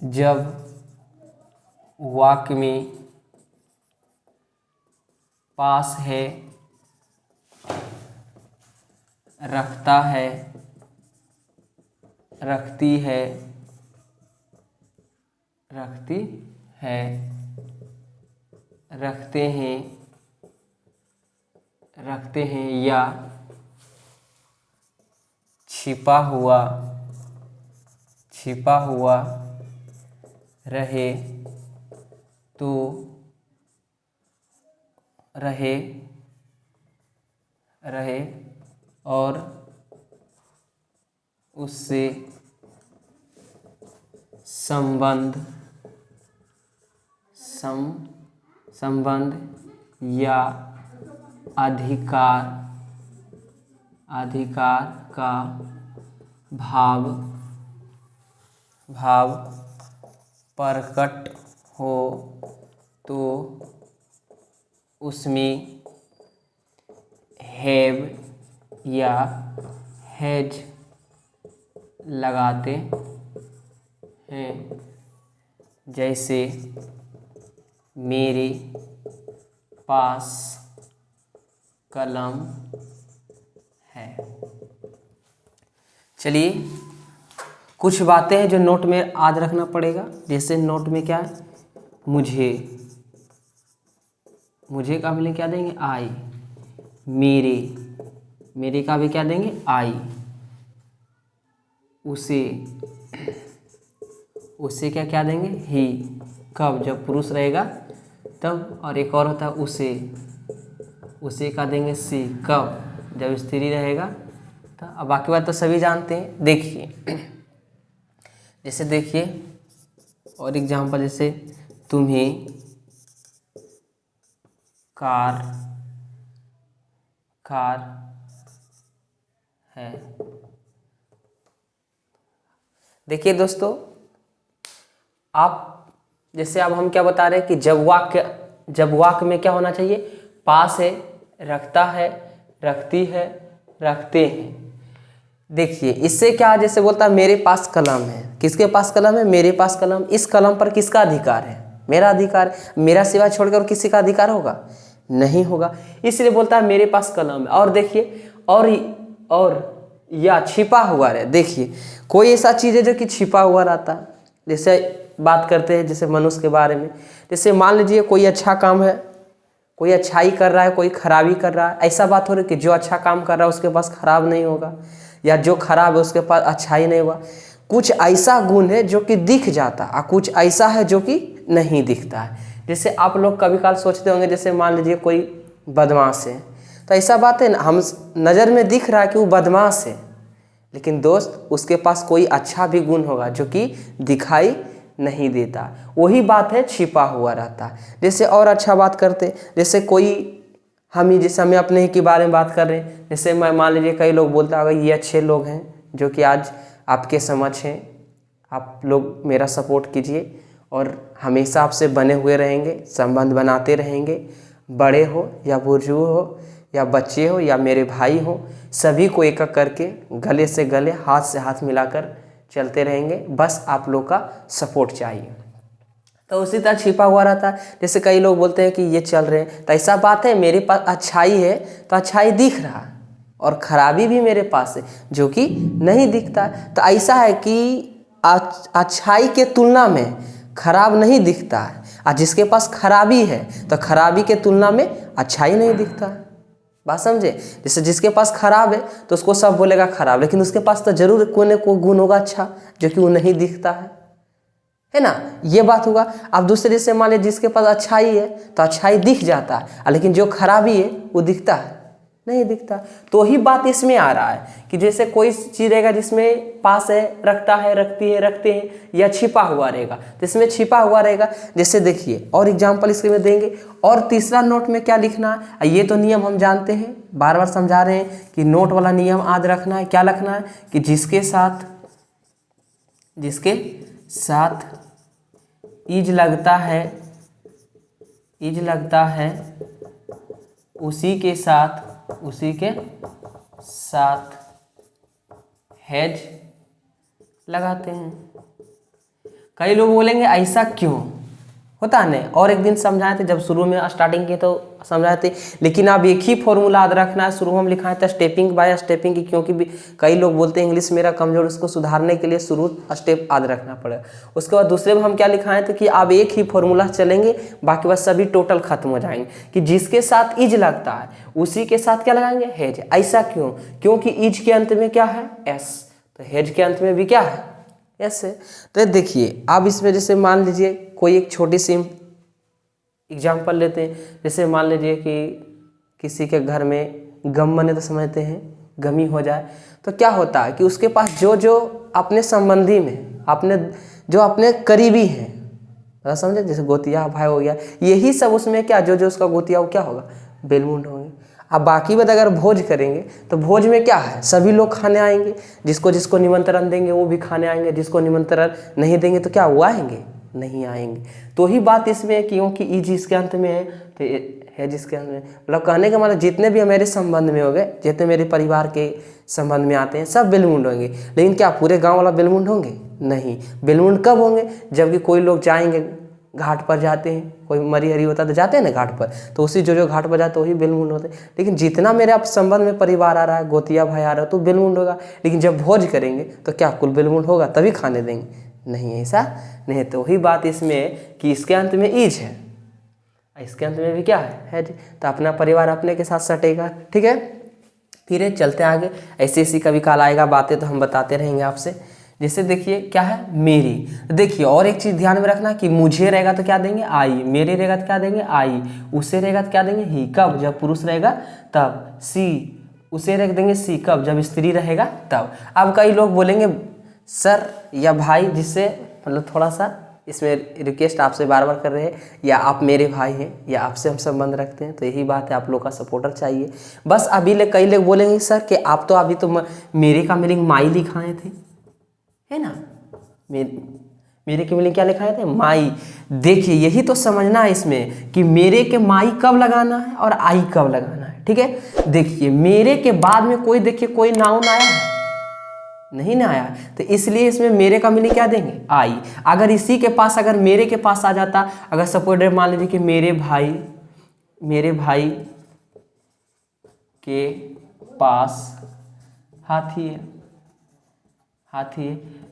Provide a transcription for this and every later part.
जब वाक्य में पास है, रखता है, रखती है, रखती है, रखते हैं, रखते हैं या छिपा हुआ, छिपा हुआ रहे तो रहे, रहे और उससे संबंध, संबंध या अधिकार, अधिकार का भाव, भाव प्रकट हो तो उसमें हैव या हैज लगाते हैं। जैसे मेरे पास कलम है। चलिए कुछ बातें हैं जो नोट में याद रखना पड़ेगा। जैसे नोट में क्या है, मुझे, मुझे का भी क्या देंगे आई, मेरे, मेरे का भी क्या देंगे आई, उसे, उसे क्या क्या देंगे ही, कब, जब पुरुष रहेगा तब। और एक और होता है उसे, उसे का देंगे सी, कब, जब स्त्री रहेगा तो। अब बाकी बात तो सभी जानते हैं। देखिए जैसे देखिए और एग्जाम्पल, जैसे तुम्हें कार, कार है। देखिए दोस्तों, आप जैसे अब हम क्या बता रहे हैं कि जब वाक्य में क्या होना चाहिए, पास है, रखता है, रखती है, रखते हैं। देखिए इससे क्या, जैसे बोलता है मेरे पास कलम है, किसके पास कलम है, मेरे पास कलम। इस कलम पर किसका अधिकार है, मेरा अधिकार। मेरा सिवा छोड़कर और किसी का अधिकार होगा, नहीं होगा। इसलिए बोलता है मेरे पास कलम है। और देखिए और या छिपा हुआ रहे। देखिए कोई ऐसा चीज़ है जो कि छिपा हुआ रहता है। जैसे बात करते हैं जैसे मनुष्य के बारे में, जैसे मान लीजिए कोई अच्छा काम है, कोई अच्छाई कर रहा है, कोई खराबी कर रहा है। ऐसा बात हो रही है कि जो अच्छा काम कर रहा है उसके पास खराब नहीं होगा, या जो खराब है उसके पास अच्छाई नहीं होगा। कुछ ऐसा गुण है जो कि दिख जाता और कुछ ऐसा है जो कि नहीं दिखता है। जैसे आप लोग कभी काल सोचते होंगे, जैसे मान लीजिए कोई बदमाश है, तो ऐसा बात है ना, हम नज़र में दिख रहा है कि वो बदमाश है, लेकिन दोस्त उसके पास कोई अच्छा भी गुण होगा जो कि दिखाई नहीं देता। वही बात है छिपा हुआ रहता है। जैसे और अच्छा बात करते, जैसे कोई जैसे हमें अपने ही के बारे में बात कर रहे हैं। जैसे मैं मान लीजिए कई लोग बोलता है ये अच्छे लोग हैं जो कि आज आपके समक्ष हैं, आप लोग मेरा सपोर्ट कीजिए और हमेशा आपसे बने हुए रहेंगे, संबंध बनाते रहेंगे। बड़े हो या बुजुर्ग हो या बच्चे हो या मेरे भाई हो, सभी को एक एक करके गले से गले, हाथ से हाथ मिलाकर चलते रहेंगे। बस आप लोग का सपोर्ट चाहिए। तो उसी तरह छिपा हुआ रहता है। जैसे कई लोग बोलते हैं कि ये चल रहे हैं, तो ऐसा बात है मेरे पास अच्छाई है तो अच्छाई दिख रहा है, और खराबी भी मेरे पास है जो कि नहीं दिखता। तो ऐसा है कि अच्छाई के तुलना में खराब नहीं दिखता है, और जिसके पास खराबी है तो खराबी के तुलना में अच्छाई नहीं दिखता है। बात समझे। जैसे जिसके पास खराब है तो उसको सब बोलेगा खराब, लेकिन उसके पास तो जरूर कोई न कोई गुण होगा अच्छा जो कि वो नहीं दिखता है ना। ये बात होगा। अब दूसरे से मान लीजिए जिसके पास अच्छाई है तो अच्छाई दिख जाता है, लेकिन जो खराबी है वो दिखता है, नहीं दिखता। तो ही बात इसमें आ रहा है कि जैसे कोई चीज़ रहेगा जिसमें पास है, रखता है, रखती है, रखते हैं, या छिपा हुआ रहेगा, तो इसमें छिपा हुआ रहेगा। जैसे देखिए और एग्जाम्पल इसके में देंगे। और तीसरा नोट में क्या लिखना है, ये तो नियम हम जानते हैं, बार बार समझा रहे हैं कि नोट वाला नियम याद रखना है। क्या लिखना है कि जिसके साथ इज लगता है, इज लगता है, उसी के साथ हैज लगाते हैं। कई लोग बोलेंगे ऐसा क्यों होता है नहीं, और एक दिन समझाए थे जब शुरू में स्टार्टिंग की तो समझाए थे, लेकिन अब एक ही फॉर्मूला याद रखना है। शुरू में हम लिखाए थे स्टेपिंग बाय स्टेपिंग की, क्योंकि भी कई लोग बोलते हैं इंग्लिश मेरा कमजोर, उसको सुधारने के लिए शुरू स्टेप याद रखना पड़ेगा। उसके बाद दूसरे में हम क्या लिखाए थे कि अब एक ही फॉर्मूला चलेंगे, बाकी बस सभी टोटल खत्म हो जाएंगे, कि जिसके साथ इज लगता है उसी के साथ क्या लगाएंगे, हेज। ऐसा क्यों, क्योंकि इज के अंत में क्या है, एस, तो हेज के अंत में भी क्या है, एस है। तो देखिए अब इसमें जैसे मान लीजिए कोई एक छोटी सी एग्जाम्पल लेते हैं, जैसे मान लीजिए कि किसी के घर में गम बने, तो समझते हैं गमी हो जाए, तो क्या होता है कि उसके पास जो जो अपने संबंधी में अपने करीबी हैं, समझे, जैसे गोतिया भाई हो गया, यही सब उसमें क्या जो जो उसका गोतिया वो क्या होगा, बेलमुंड होंगे। अब बाकी बात अगर भोज करेंगे तो भोज में क्या है, सभी लोग खाने आएंगे, जिसको जिसको निमंत्रण देंगे वो भी खाने आएंगे, जिसको निमंत्रण नहीं देंगे तो क्या वो आएंगे, नहीं आएंगे। तो ही बात इसमें है, क्योंकि इज इसके अंत में है तो है जिसके अंत में, मतलब कहने का मतलब जितने भी मेरे संबंध में हो गए, जितने मेरे परिवार के संबंध में आते हैं सब बेलमुंड होंगे। लेकिन क्या पूरे गांव वाला बेलमुंड होंगे, नहीं। बेलमुंड कब होंगे, जबकि कोई लोग जाएंगे घाट पर, जाते हैं, कोई मरी हरी होता है तो जाते हैं ना घाट पर, तो उसी जो जो घाट पर जाते हैं वही बेलमुंड होते हैं। लेकिन जितना मेरे आप संबंध में परिवार आ रहा है, गोतिया भाई आ रहा है, तो बेलमुंड होगा। लेकिन जब भोज करेंगे तो क्या कुल बेलमुंड होगा तभी खाने देंगे, नहीं, ऐसा नहीं। तो वही बात इसमें है कि इसके अंत में इज है, इसके अंत में भी क्या है, तो अपना परिवार अपने के साथ सटेगा। ठीक है, फिर चलते आगे, ऐसी ऐसी कभी काल आएगा बातें तो हम बताते रहेंगे आपसे। जैसे देखिए क्या है, मेरी, देखिए और एक चीज़ ध्यान में रखना कि मुझे रहेगा तो क्या देंगे, आई, मेरे रहेगा तो क्या देंगे, आई, उसे रहेगा तो क्या देंगे, ही, कब, जब पुरुष रहेगा तब, सी, उसे रख देंगे सी, कब, जब स्त्री रहेगा तब। अब कई लोग बोलेंगे सर या भाई, जिससे मतलब थोड़ा सा इसमें रिक्वेस्ट आपसे बार बार कर रहे हैं, या आप मेरे भाई हैं या आपसे हम संबंध रखते हैं, तो यही बात है, आप लोग का सपोर्टर चाहिए बस। अभी ले कई लोग बोलेंगे सर कि आप तो अभी तो मेरे का मीनिंग माई लिखाए थे, है ना, मेरे के मीनिंग क्या लिखाए थे, माई। देखिए यही तो समझना है इसमें कि मेरे के माई कब लगाना है और आई कब लगाना है। ठीक है, देखिए मेरे के बाद में कोई, देखिए कोई नाउन आया है, नहीं ना आया, तो इसलिए इसमें मेरे का मीनिंग क्या देंगे, आई। अगर इसी के पास, अगर मेरे के पास आ जाता, अगर सपोज मान लीजिए कि मेरे भाई के पास हाथी है,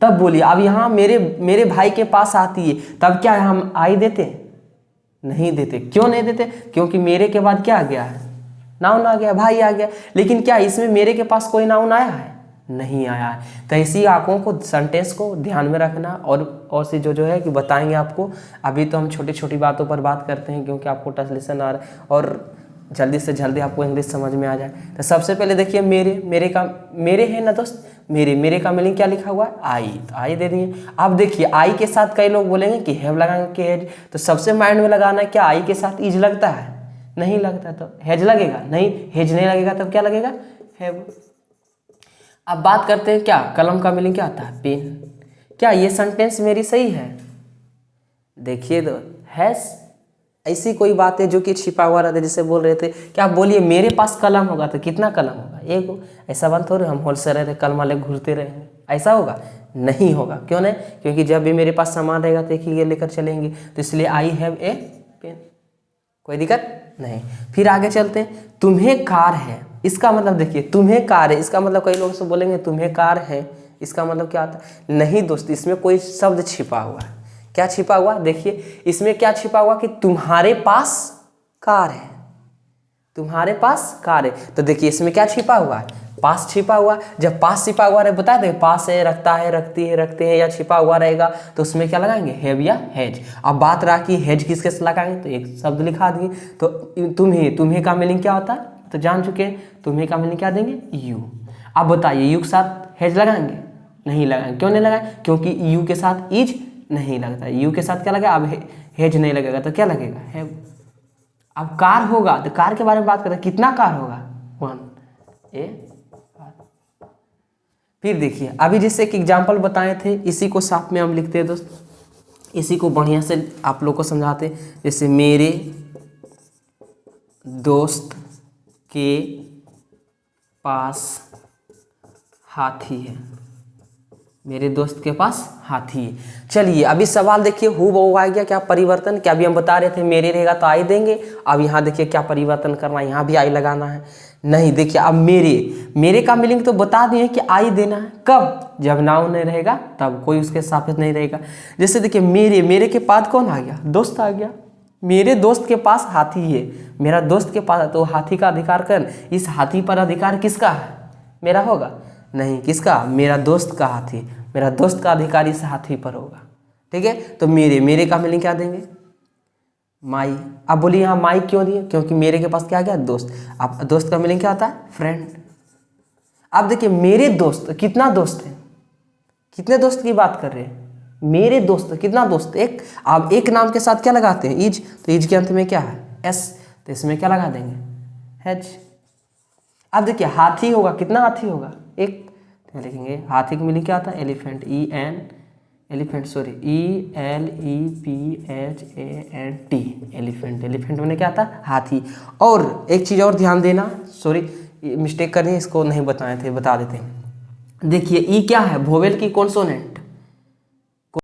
तब बोलिए। अब यहाँ मेरे भाई के पास आती है, तब क्या है, हम आई देते, नहीं देते। क्यों नहीं देते, क्योंकि मेरे के बाद क्या आ गया है, नाउन आ गया, भाई आ गया। लेकिन क्या इसमें मेरे के पास कोई नाउन आया है, नहीं आया है। तो इसी आंकों को, सेंटेंस को ध्यान में रखना, और सी जो है कि बताएंगे आपको। अभी तो हम छोटी छोटी बातों पर बात करते हैं, क्योंकि आपको ट्रांसलेशन आ रहा है और जल्दी से जल्दी आपको इंग्लिश समझ में आ जाए। तो सबसे पहले देखिए मेरे है ना दोस्त, मेरे का मीनिंग क्या लिखा हुआ है, आई, तो आई दे दिए। अब देखिए आई के साथ कई लोग बोलेंगे कि हैव लगाएंगे कि हेज, तो सबसे माइंड में लगाना है क्या आई के साथ इज लगता है, नहीं लगता, तो हेज लगेगा, नहीं, हेज नहीं लगेगा, तब क्या लगेगा, हैव। अब बात करते हैं क्या, कलम का मीनिंग क्या आता है, पेन। क्या ये सेंटेंस मेरी सही है, देखिए तो हैज, ऐसी कोई बात है जो कि छिपा हुआ रहता है, जैसे बोल रहे थे क्या, आप बोलिए मेरे पास कलम होगा तो कितना कलम होगा, एक। ऐसा बात थोड़ी हम होलसेलर है कलम वाले घूरते रहेंगे, ऐसा होगा, नहीं होगा। क्यों नहीं, क्योंकि जब भी मेरे पास सामान रहेगा तो एक ही ये लेकर चलेंगे, तो इसलिए आई हैव ए पेन, कोई दिक्कत नहीं। फिर आगे चलते हैं, तुम्हें कार है, इसका मतलब देखिए तुम्हें कार है, इसका मतलब कई लोग से बोलेंगे तुम्हें कार है, इसका मतलब क्या आता है, नहीं दोस्त, इसमें कोई शब्द छिपा हुआ है। क्या छिपा हुआ, देखिए इसमें क्या छिपा हुआ कि तुम्हारे पास कार है, तुम्हारे पास कार है, तो देखिए इसमें क्या छिपा हुआ है, पास छिपा हुआ। जब पास छिपा हुआ रहे, बता दें पास है, रखता है, रखती है, रखते हैं, या छिपा हुआ रहेगा तो उसमें क्या लगाएंगे, हैव या हैज। अब बात रहा कि हैज किसके साथ लगाएंगे, तो एक शब्द लिखा दिए, तो तुम्हें का मीनिंग क्या होता है, तो जान चुके हैं, तुम्हें का मीनिंग क्या देंगे, यू। अब बताइए यू के साथ हैज लगाएंगे, नहीं लगाएंगे। क्यों नहीं लगाए, क्योंकि यू के साथ इज नहीं लगता, यू के साथ क्या लगेगा, अब हेज नहीं लगेगा तो क्या लगेगा, हैव। अब कार होगा तो कार के बारे में बात करें, कितना कार होगा, 1 ए। फिर देखिए अभी जैसे एक एग्जाम्पल बताए थे, इसी को साथ में हम लिखते हैं दोस्त, इसी को बढ़िया से आप लोग को समझाते हैं। जैसे मेरे दोस्त के पास हाथी है, मेरे दोस्त के पास हाथी है। चलिए अभी सवाल देखिए, हु बहु आ गया, क्या परिवर्तन, क्या अभी हम बता रहे थे मेरे रहेगा तो आई देंगे। अब यहाँ देखिए क्या परिवर्तन करना है, यहाँ भी आई लगाना है। नहीं देखिए अब मेरे का मीनिंग तो बता दिए कि आई देना है, कब, जब नाउन नहीं रहेगा तब, कोई उसके सापेक्ष नहीं रहेगा। जैसे देखिए मेरे के बाद कौन आ गया, दोस्त आ गया। मेरे दोस्त के पास हाथी है, मेरा दोस्त के पास, तो हाथी का अधिकार कर, इस हाथी पर अधिकार किसका है, मेरा होगा नहीं, किसका, मेरा दोस्त का हाथी, मेरा दोस्त का अधिकार इस हाथी पर होगा। ठीक है, तो मेरे का मीनिंग क्या देंगे, माई। अब बोलिए यहाँ माई क्यों दिए, क्योंकि मेरे के पास क्या आ गया, दोस्त। अब दोस्त का मीनिंग क्या होता है, फ्रेंड। अब देखिए मेरे दोस्त, कितना दोस्त है, कितने दोस्त की बात कर रहे हैं, मेरे दोस्त, कितना दोस्त, एक। अब एक नाम के साथ क्या लगाते हैं, इज, तो इज के अंत में क्या है, एस, तो इसमें क्या लगा देंगे, एच। अब देखिए हाथी होगा, कितना हाथी होगा, एक, तो लिखेंगे हाथी की मीनिंग क्या आता है, elephant, elephant sorry ELEPHANT, elephant, elephant मैंने क्या आता है, हाथी। और एक चीज़ और ध्यान देना, सॉरी मिस्टेक करनी, इसको नहीं बताए थे, बता देते हैं। देखिए ई क्या है, वोवेल की कॉन्सोनेंट,